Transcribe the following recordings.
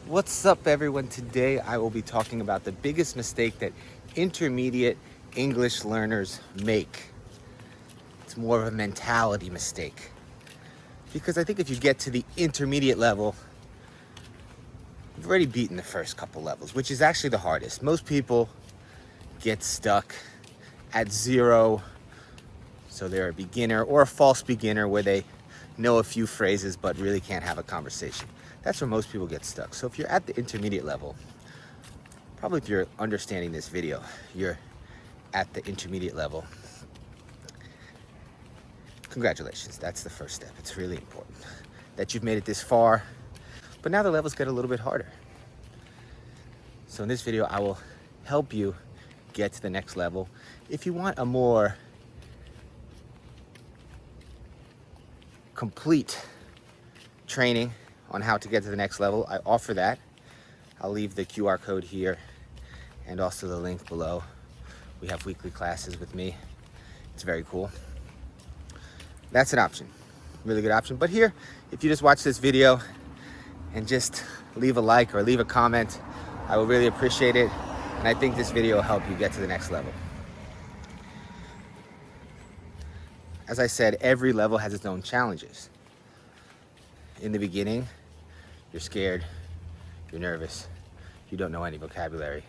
What's up, everyone? Today I will be talking about the biggest mistake that intermediate English learners make. It's more of a mentality mistake. Because I think if you get to the intermediate level, you've already beaten the first couple levels, which is actually the hardest. Most people get stuck at zero, so they're a beginner or a false beginner where they know a few phrases but really can't have a conversation. That's where most people get stuck. So if you're at the intermediate level, probably if you're understanding this video, you're at the intermediate level. Congratulations, that's the first step. It's really important that you've made it this far, but now the levels get a little bit harder. So in this video, I will help you get to the next level. If you want a more complete training on how to get to the next level, I offer that. I'll leave the QR code here and also the link below. We have weekly classes with me. It's very cool. That's an option, really good option. But here, if you just watch this video and just leave a like or leave a comment, I will really appreciate it. And I think this video will help you get to the next level. As I said, every level has its own challenges. In the beginning, you're scared, you're nervous, you don't know any vocabulary,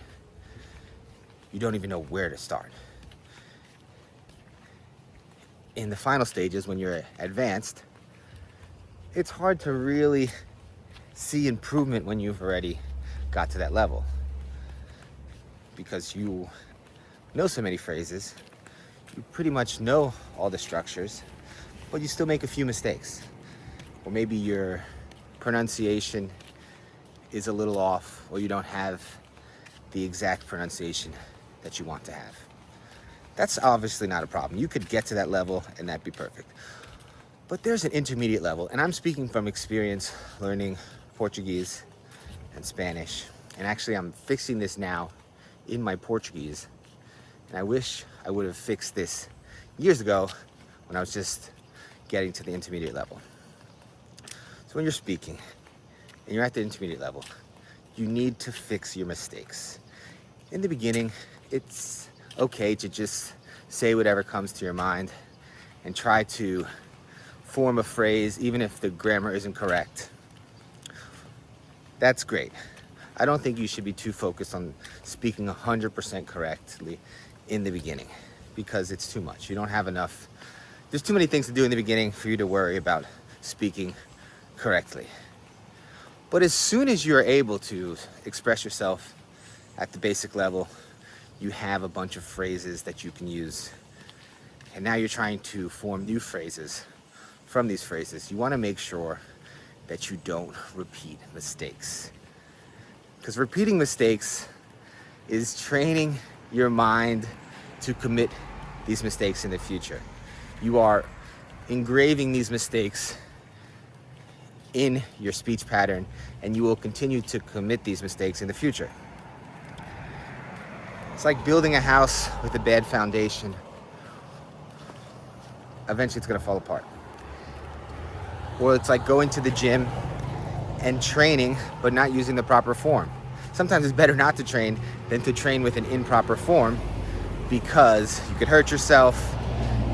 you don't even know where to start. In the final stages, when you're advanced, it's hard to really see improvement when you've already got to that level, because you know so many phrases, you pretty much know all the structures, but you still make a few mistakes. Or maybe your pronunciation is a little off, or you don't have the exact pronunciation that you want to have. That's obviously not a problem. You could get to that level and that'd be perfect. But there's an intermediate level, and I'm speaking from experience learning Portuguese and Spanish. And actually, I'm fixing this now in my Portuguese. And I wish I would have fixed this years ago when I was just getting to the intermediate level. So when you're speaking and you're at the intermediate level, you need to fix your mistakes. In the beginning, it's okay to just say whatever comes to your mind and try to form a phrase even if the grammar isn't correct. That's great. I don't think you should be too focused on speaking 100% correctly in the beginning, because it's too much. You don't have enough. There's too many things to do in the beginning for you to worry about speaking correctly. But as soon as you're able to express yourself at the basic level, you have a bunch of phrases that you can use. And now you're trying to form new phrases from these phrases. You want to make sure that you don't repeat mistakes, because repeating mistakes is training your mind to commit these mistakes in the future. You are engraving these mistakes in your speech pattern, and you will continue to commit these mistakes in the future. It's like building a house with a bad foundation. Eventually it's gonna fall apart. Or it's like going to the gym and training but not using the proper form. Sometimes it's better not to train than to train with an improper form, because you could hurt yourself,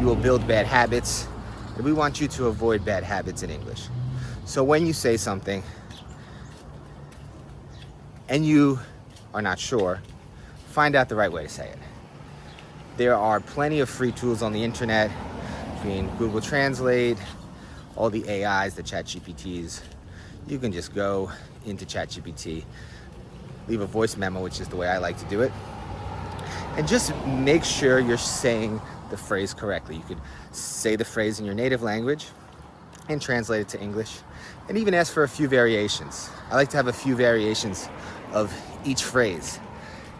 you will build bad habits, and we want you to avoid bad habits in English. So when you say something and you are not sure, find out the right way to say it. There are plenty of free tools on the internet, between Google Translate, all the AIs, the ChatGPTs. You can just go into ChatGPT, leave a voice memo, which is the way I like to do it, and just make sure you're saying the phrase correctly. You could say the phrase in your native language and translate it to English, and even ask for a few variations. I like to have a few variations of each phrase.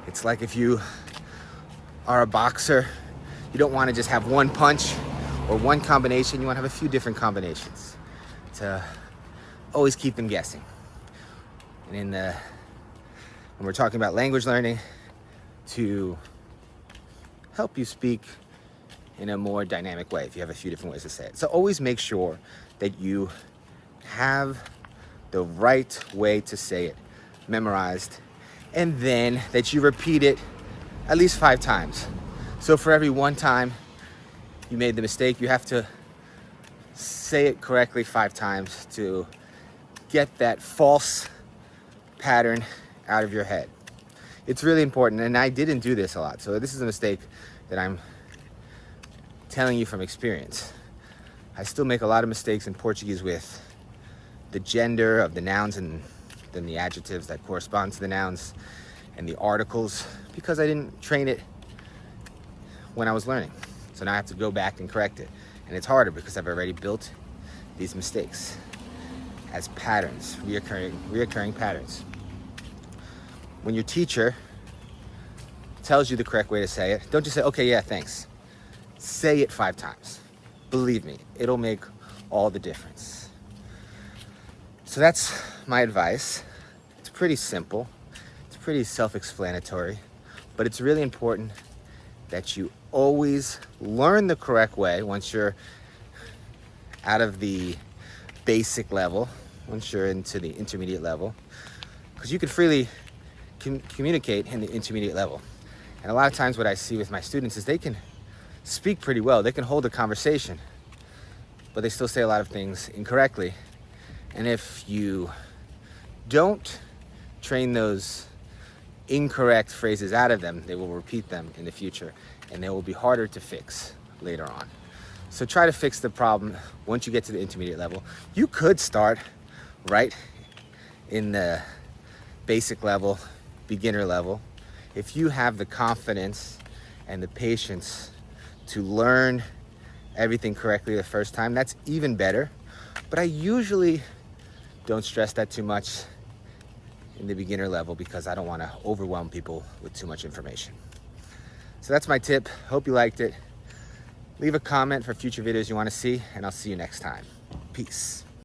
It's like if you are a boxer, you don't want to just have one punch or one combination. You want to have a few different combinations to always keep them guessing. And when we're talking about language learning, to help you speak in a more dynamic way, if you have a few different ways to say it. So always make sure that you have the right way to say it memorized, and then that you repeat it at least 5 times. So for every one time you made the mistake, you have to say it correctly 5 times to get that false pattern out of your head. It's really important, and I didn't do this a lot, so this is a mistake that I'm telling you from experience. I still make a lot of mistakes in Portuguese with the gender of the nouns and then the adjectives that correspond to the nouns and the articles, because I didn't train it when I was learning. So now I have to go back and correct it. And it's harder because I've already built these mistakes as patterns, reoccurring patterns. When your teacher tells you the correct way to say it, don't just say, okay, yeah, thanks. Say it 5 times. Believe me, it'll make all the difference. So that's my advice. It's pretty simple. It's pretty self-explanatory, but it's really important that you always learn the correct way once you're out of the basic level, once you're into the intermediate level, because you can freely communicate in the intermediate level. And a lot of times what I see with my students is they can speak pretty well, they can hold a conversation, but they still say a lot of things incorrectly. And if you don't train those incorrect phrases out of them, they will repeat them in the future, and they will be harder to fix later on. So try to fix the problem once you get to the intermediate level. You could start right in the basic level, beginner level. If you have the confidence and the patience to learn everything correctly the first time, that's even better. But I usually don't stress that too much in the beginner level because I don't want to overwhelm people with too much information. So that's my tip. Hope you liked it. Leave a comment for future videos you want to see, and I'll see you next time. Peace.